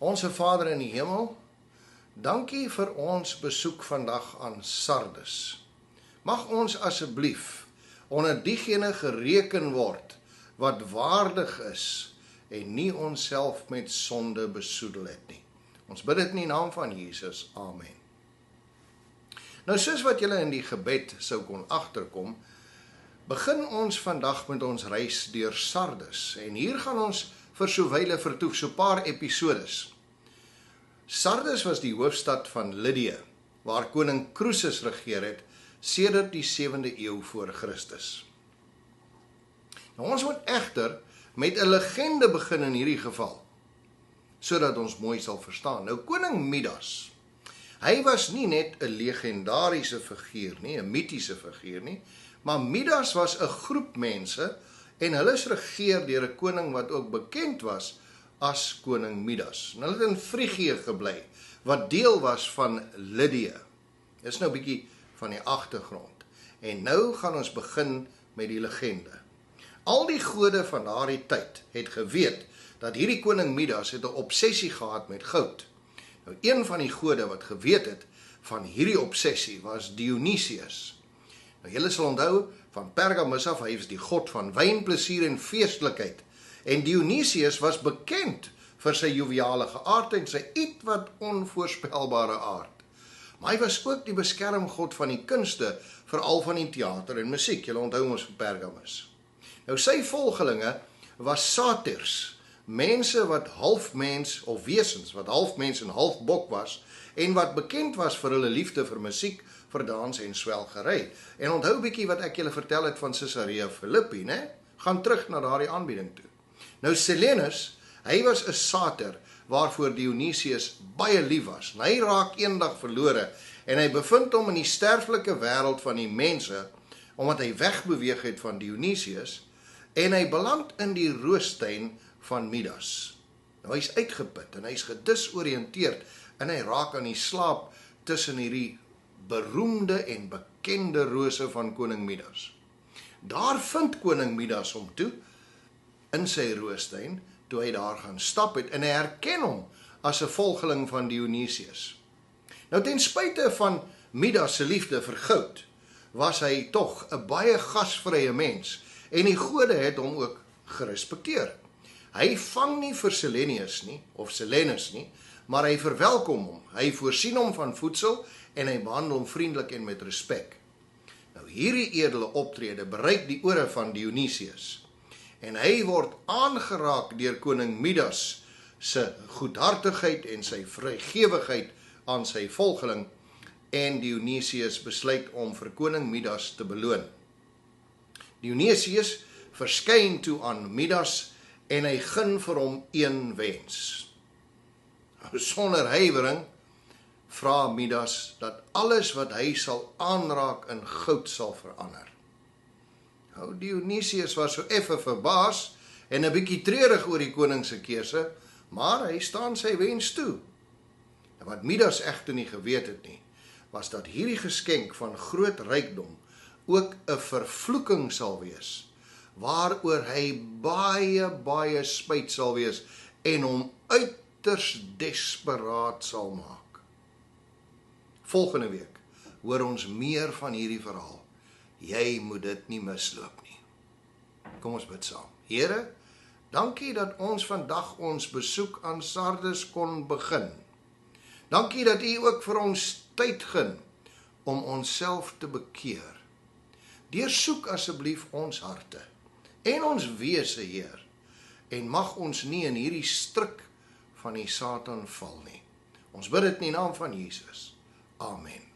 Onse Vader in die hemel, dankie vir ons besoek vandag aan Sardes. Mag ons asseblief onder diegene gereken word wat waardig is en nie onsself met sonde besoedel het nie. Ons bid dit in die naam van Jesus. Amen. Nou soos wat julle in die gebed sou kon agterkom, begin ons vandag met ons reis deur Sardes en hier gaan ons vir so wyle vertoef, so paar episodes. Sardes was die hoofstad van Lydië, waar koning Croesus regeer het, sedert die 7de eeu voor Christus. Nou, ons moet egter met 'n legende begin in hierdie geval, sodat ons mooi sal verstaan. Nou, koning Midas, hy was nie net 'n legendariese figuur nie, 'n mitiese figuur nie, maar Midas was 'n groep mense en hulle is regeer deur 'n koning wat ook bekend was as koning Midas. En hulle het in Frigië gebly, wat deel was van Lydië. Dis nou 'n bietjie van die agtergrond. En nou gaan ons begin met die legende. Al die gode van daardie tyd het geweet dat hierdie koning Midas het 'n obsessie gehad met goud. Nou, een van die gode wat geweet het van hierdie obsessie was Dionysius. Nou, julle sal onthou van Pergamus af, hy was die god van wynplesier en feestelikheid. En Dionysius was bekend vir sy joviale aard en sy ietwat onvoorspelbare aard. Maar hy was ook die beskermgod van die kunste, veral van die teater en musiek. Julle onthou ons van Pergamus. Nou, sy volgelinge was satyrs, mense wat half mens, of wesens wat half mens en half bok was, en wat bekend was vir hulle liefde vir musiek, vir dans en swelgery. En onthou 'n bietjie wat ek julle vertel het van Caesarea Philippi, né? Gaan terug na daardie aanbieding toe. Nou, Silenus, hy was 'n satyr waarvoor Dionysius baie lief was. En hy raak eendag verlore en hy bevind hom in die sterflike wêreld van die mense, omdat hy wegbeweeg het van Dionysius, en hy beland in die roostuin van Midas. Nou, hy's uitgeput en hy's gedisoriënteerd en hy raak aan die slaap tussen hierdie beroemde en bekende rose van koning Midas. Daar vind koning Midas hom toe in sy roostuin, toe hy daar gaan stap het, en hy herken hom as 'n volgeling van Dionysius. Nou, ten spyte van Midas se liefde vir goud, was hy tog 'n baie gasvrye mens, en die gode het hom ook gerespekteer. Hy vang nie vir Silenus nie, maar hy verwelkom hom, hy voorsien hom van voedsel, en hy behandel hom vriendelik en met respek. Nou, hierdie edele optrede bereik die ore van Dionysius, en hy word aangeraak deur koning Midas se goedhartigheid en sy vrygewigheid aan sy volgeling, en Dionysius besluit om vir koning Midas te beloon. Dionysius verskyn toe aan Midas en hy gun vir hom een wens. Sonder huiwering vra Midas dat alles wat hy sal aanraak in goud sal verander. Nou, Dionysius was so effe verbaas en 'n bietjie treurig oor die koning se keuse, maar hy staan sy wens toe. En wat Midas egter nie geweet het nie, was dat hierdie geskenk van groot rykdom ook 'n vervloeking sal wees, waaroor hy baie spyt sal wees en hom uiters desperaat sal maak. Volgende week hoor ons meer van hierdie verhaal. Jy moet dit nie misloop nie. Kom ons bid saam. Here, dankie dat ons vandag ons besoek aan Sardes kon begin. Dankie dat U ook vir ons tyd gun om onsself te bekeer. Deursoek asseblief ons harte en ons wese, Heer, en mag ons nie in hierdie struik van die Satan val nie. Ons bid dit in die naam van Jesus. Amen.